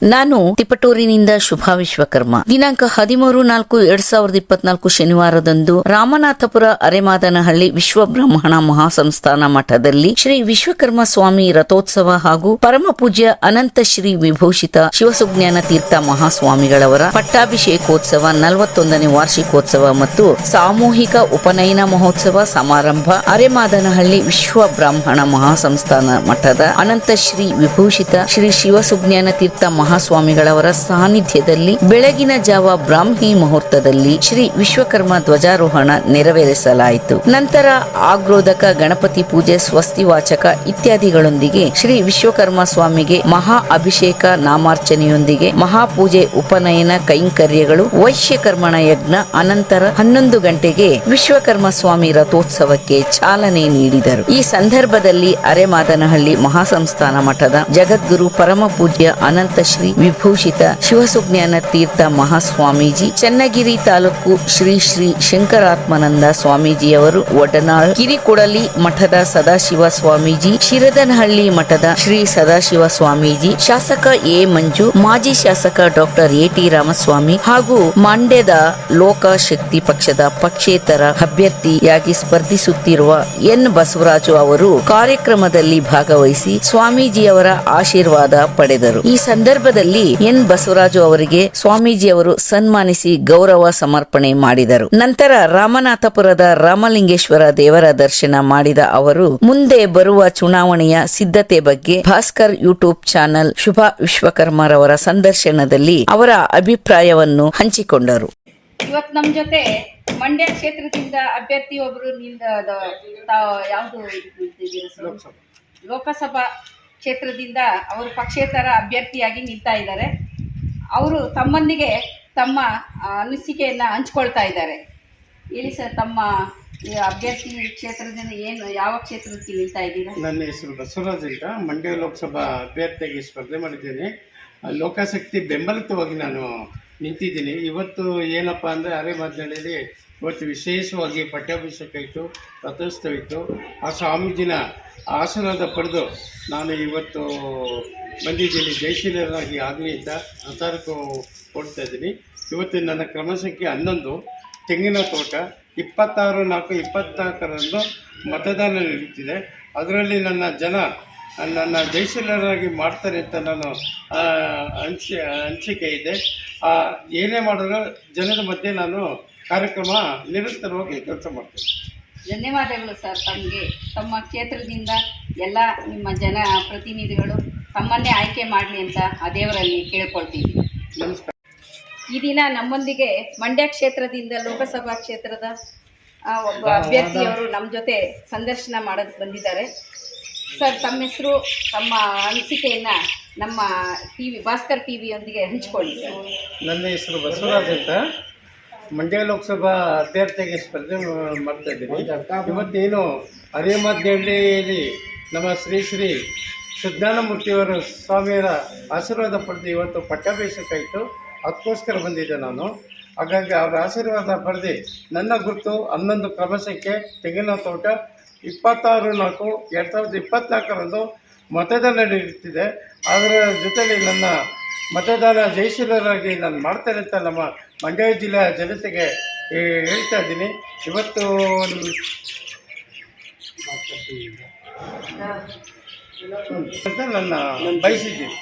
ನಾನು ತಿಪಟೂರಿನಿಂದ ಶುಭಾ ವಿಶ್ವಕರ್ಮ. ದಿನಾಂಕ 13/4/2024 ಶನಿವಾರದಂದು ರಾಮನಾಥಪುರ ಅರೆಮಾದನಹಳ್ಳಿ ವಿಶ್ವಬ್ರಹ್ಮಣ ಮಹಾಸಂಸ್ಥಾನ ಮಠದಲ್ಲಿ ಶ್ರೀ ವಿಶ್ವಕರ್ಮ ಸ್ವಾಮಿ ರಥೋತ್ಸವ ಹಾಗೂ ಪರಮಪೂಜ್ಯ ಅನಂತ ಶ್ರೀ ವಿಭೂಷಿತ ಶಿವಸುಜ್ಞಾನ ತೀರ್ಥ ಮಹಾಸ್ವಾಮಿಗಳವರ ಪಟ್ಟಾಭಿಷೇಕೋತ್ಸವ 41ನೇ ವಾರ್ಷಿಕೋತ್ಸವ ಮತ್ತು ಸಾಮೂಹಿಕ ಉಪನಯನ ಮಹೋತ್ಸವ ಸಮಾರಂಭ ಅರೆಮಾದನಹಳ್ಳಿ ವಿಶ್ವಬ್ರಾಹ್ಮಣ ಮಹಾಸಂಸ್ಥಾನ ಮಠದ ಅನಂತ ಶ್ರೀ ವಿಭೂಷಿತ ಶ್ರೀ ಶಿವಸುಜ್ಞಾನ ತೀರ್ಥ ಮಹಾಸ್ವಾಮಿಗಳವರ ಸಾನ್ನಿಧ್ಯದಲ್ಲಿ ಬೆಳಗಿನ ಜಾವ ಬ್ರಾಹ್ಮಿ ಮುಹೂರ್ತದಲ್ಲಿ ಶ್ರೀ ವಿಶ್ವಕರ್ಮ ಧ್ವಜಾರೋಹಣ ನೆರವೇರಿಸಲಾಯಿತು. ನಂತರ ಆಗ್ರೋದಕ ಗಣಪತಿ ಪೂಜೆ, ಸ್ವಸ್ತಿ ವಾಚಕ ಇತ್ಯಾದಿಗಳೊಂದಿಗೆ ಶ್ರೀ ವಿಶ್ವಕರ್ಮ ಸ್ವಾಮಿಗೆ ಮಹಾ ಅಭಿಷೇಕ ನಾಮಾರ್ಚನೆಯೊಂದಿಗೆ ಮಹಾಪೂಜೆ, ಉಪನಯನ ಕೈಂಕರ್ಯಗಳು, ವೈಶ್ಯಕರ್ಮಣ ಯಜ್ಞ ಅನಂತರ 11 ಗಂಟೆಗೆ ವಿಶ್ವಕರ್ಮ ಸ್ವಾಮಿ ರಥೋತ್ಸವಕ್ಕೆ ಚಾಲನೆ ನೀಡಿದರು. ಈ ಸಂದರ್ಭದಲ್ಲಿ ಅರೆಮಾದನಹಳ್ಳಿ ಮಹಾಸಂಸ್ಥಾನ ಮಠದ ಜಗದ್ಗುರು ಪರಮ ಪೂಜ್ಯ ಅನಂತ ಶ್ರೀ ವಿಭೂಷಿತ ಶಿವಸುಜ್ಞಾನ ತೀರ್ಥ ಮಹಾಸ್ವಾಮೀಜಿ, ಚನ್ನಗಿರಿ ತಾಲೂಕು ಶ್ರೀ ಶ್ರೀ ಶಂಕರಾತ್ಮನಂದ ಸ್ವಾಮೀಜಿಯವರು, ಒಡನಾಳ್ ಕಿರಿಕುಡಲಿ ಮಠದ ಸದಾಶಿವ ಸ್ವಾಮೀಜಿ, ಶಿರದನಹಳ್ಳಿ ಮಠದ ಶ್ರೀ ಸದಾಶಿವ ಸ್ವಾಮೀಜಿ, ಶಾಸಕ ಎ ಮಂಜು, ಮಾಜಿ ಶಾಸಕ ಡಾಕ್ಟರ್ ಎ.ಟಿ. ರಾಮಸ್ವಾಮಿ ಹಾಗೂ ಮಂಡ್ಯದ ಲೋಕ ಶಕ್ತಿ ಪಕ್ಷದ ಪಕ್ಷೇತರ ಅಭ್ಯರ್ಥಿಯಾಗಿ ಸ್ಪರ್ಧಿಸುತ್ತಿರುವ ಎನ್ ಬಸವರಾಜು ಅವರು ಕಾರ್ಯಕ್ರಮದಲ್ಲಿ ಭಾಗವಹಿಸಿ ಸ್ವಾಮೀಜಿಯವರ ಆಶೀರ್ವಾದ ಪಡೆದರು. ಈ ಸಂದರ್ಭದಲ್ಲಿ ಎನ್ ಬಸವರಾಜು ಅವರಿಗೆ ಸ್ವಾಮೀಜಿಯವರು ಸನ್ಮಾನಿಸಿ ಗೌರವ ಸಮರ್ಪಣೆ ಮಾಡಿದರು. ನಂತರ ರಾಮನಾಥಪುರದ ರಾಮಲಿಂಗೇಶ್ವರ ದೇವರ ದರ್ಶನ ಮಾಡಿದ ಅವರು ಮುಂದೆ ಬರುವ ಚುನಾವಣೆಯ ಸಿದ್ಧತೆ ಬಗ್ಗೆ ಭಾಸ್ಕರ್ ಯೂಟ್ಯೂಬ್ ಚಾನೆಲ್ ಶುಭಾ ವಿಶ್ವಕರ್ಮರವರ ಸಂದರ್ಶನದಲ್ಲಿ ಅವರ ಅಭಿಪ್ರಾಯವನ್ನು ಹಂಚಿಕೊಂಡರು. ಇವತ್ತು ನಮ್ಮ ಜೊತೆ ಮಂಡ್ಯ ಕ್ಷೇತ್ರದಿಂದ ಅಭ್ಯರ್ಥಿ ಒಬ್ಬರು ಯಾವುದು ಲೋಕಸಭಾ ಕ್ಷೇತ್ರದಿಂದ ಅವರು ಪಕ್ಷೇತರ ಅಭ್ಯರ್ಥಿಯಾಗಿ ನಿಲ್ತಾ ಇದ್ದಾರೆ. ಅವರು ತಮ್ಮೊಂದಿಗೆ ತಮ್ಮ ಅನಿಸಿಕೆಯನ್ನು ಹಂಚ್ಕೊಳ್ತಾ ಇದ್ದಾರೆ. ಹೇಳಿ ಸರ್, ತಮ್ಮ ಅಭ್ಯರ್ಥಿ ಕ್ಷೇತ್ರದಿಂದ ಯಾವ ಕ್ಷೇತ್ರಕ್ಕೆ ನಿಲ್ತಾ ಇದ್ದೀರಾ? ನನ್ನ ಹೆಸರು ಬಸವರಾಜ್ ಅಂತ, ಮಂಡ್ಯ ಲೋಕಸಭಾ ಅಭ್ಯರ್ಥಿಯಾಗಿ ಸ್ಪರ್ಧೆ ಮಾಡಿದ್ದೇನೆ. ಲೋಕಾಸಕ್ತಿ ಬೆಂಬಲಿತವಾಗಿ ನಾನು ನಿಂತಿದ್ದೀನಿ. ಇವತ್ತು ಏನಪ್ಪ ಅಂದರೆ ಅರೆಮಾದನಹಳ್ಳಿಯಲ್ಲಿ ಇವತ್ತು ವಿಶೇಷವಾಗಿ ಪಟ್ಟಾಭಿಷೇಕ ಇತ್ತು, ರಥೋತ್ಸವ ಇತ್ತು. ಆ ಸ್ವಾಮೀಜಿನ ಆಶೀರ್ವಾದ ಪಡೆದು ನಾನು ಇವತ್ತು ಬಂದಿದ್ದೀನಿ. ಜಯಶೀಲರಾಗಿ ಆಗಲಿ ಅಂತ ನಿರ್ಧಾರಕ್ಕೂ ಕೊಡ್ತಾ ಇದ್ದೀನಿ. ಇವತ್ತು ನನ್ನ ಕ್ರಮ ಸಂಖ್ಯೆ 11 ತೆಂಗಿನ ತೋಟ 26/4/24ರಂದು ಮತದಾನ ನಡೀತಿದೆ. ಅದರಲ್ಲಿ ನನ್ನ ಜಯಶೀಲರಾಗಿ ಮಾಡ್ತಾರೆ ಅಂತ ನಾನು ಅನಿಸಿಕೆ ಇದೆ. ಏನೇ ಮಾಡಿದ್ರು ಜನರ ಮಧ್ಯೆ ನಾನು ಕಾರ್ಯಕ್ರಮ ನಿರಂತರವಾಗಿ ಕೆಲಸ ಮಾಡ್ತೀನಿ. ಧನ್ಯವಾದಗಳು ಸರ್. ತಮ್ಮ ಕ್ಷೇತ್ರದಿಂದ ಎಲ್ಲ ನಿಮ್ಮ ಜನ ಪ್ರತಿನಿಧಿಗಳು ತಮ್ಮನ್ನೇ ಆಯ್ಕೆ ಮಾಡಲಿ ಅಂತ ಆ ದೇವರಲ್ಲಿ ಕೇಳ್ಕೊಳ್ತೀವಿ. ನಮಸ್ಕಾರ. ಈ ದಿನ ನಮ್ಮೊಂದಿಗೆ ಮಂಡ್ಯ ಕ್ಷೇತ್ರದಿಂದ ಲೋಕಸಭಾ ಕ್ಷೇತ್ರದ ಒಬ್ಬ ಅಭ್ಯರ್ಥಿಯವರು ನಮ್ಮ ಜೊತೆ ಸಂದರ್ಶನ ಮಾಡೋದು ಬಂದಿದ್ದಾರೆ. ಸರ್, ತಮ್ಮ ಹೆಸರು, ತಮ್ಮ ಅನಿಸಿಕೆಯನ್ನು ನಮ್ಮ ಭಾಸ್ಕರ್ ಟಿವಿಯೊಂದಿಗೆ ಹಂಚಿಕೊಳ್ಳಿ ಸರ್. ನನ್ನ ಹೆಸರು ಬಸವರಾಜ್ ಅಂತ, ಮಂಡ್ಯ ಲೋಕಸಭಾ ಅಭ್ಯರ್ಥಿಯಾಗಿ ಸ್ಪರ್ಧೆ ಮಾಡ್ತಾ ಇದ್ದೀನಿ. ಇವತ್ತೇನು ಅರೆಮಾದನಹಳ್ಳಿಯಲ್ಲಿ ನಮ್ಮ ಶ್ರೀ ಶ್ರೀ ಸುಜ್ಞಾನಮೂರ್ತಿಯವರ ಸ್ವಾಮಿಯರ ಆಶೀರ್ವಾದ ಪಡೆದು ಇವತ್ತು ಪಟ್ಟಾಭಿಷೇಕ ಇತ್ತು. ಅದಕ್ಕೋಸ್ಕರ ಬಂದಿದ್ದೆ ನಾನು. ಹಾಗಾಗಿ ಅವರ ಆಶೀರ್ವಾದ ಪಡೆದು ನನ್ನ ಗುರುತು 11 ಕ್ರಮ ಸಂಖ್ಯೆ ತೆಂಗಿನ ತೋಟ 26/4/2024ರಂದು ಮತದಾನ ನಡೆಯುತ್ತಿದೆ. ಅದರ ಜೊತೆಯಲ್ಲಿ ನನ್ನ ಮತದಾನ ಜಯಶೀಲರಾಗಿ ನಾನು ಮಾಡ್ತೇನೆ ಅಂತ ನಮ್ಮ ಮಂಡ್ಯ ಜಿಲ್ಲೆಯ ಜನತೆಗೆ ಹೇಳ್ತಾ ಇದ್ದೀನಿ. ಇವತ್ತು ನನ್ನ ಬಯಸಿದ್ದೀನಿ.